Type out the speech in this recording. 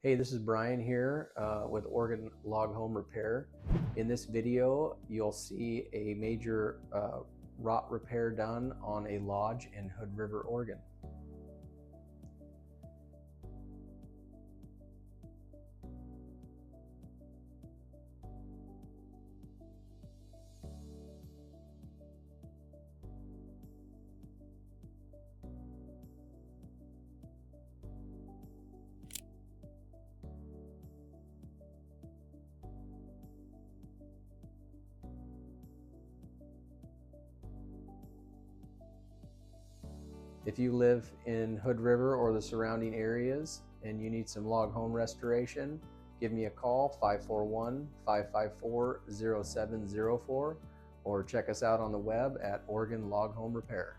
Hey, this is Brian here with Oregon Log Home Repair. In this video, you'll see a major rot repair done on a lodge in Hood River, Oregon. If you live in Hood River or the surrounding areas and you need some log home restoration, give me a call, 541-554-0704, or check us out on the web at Oregon Log Home Repair.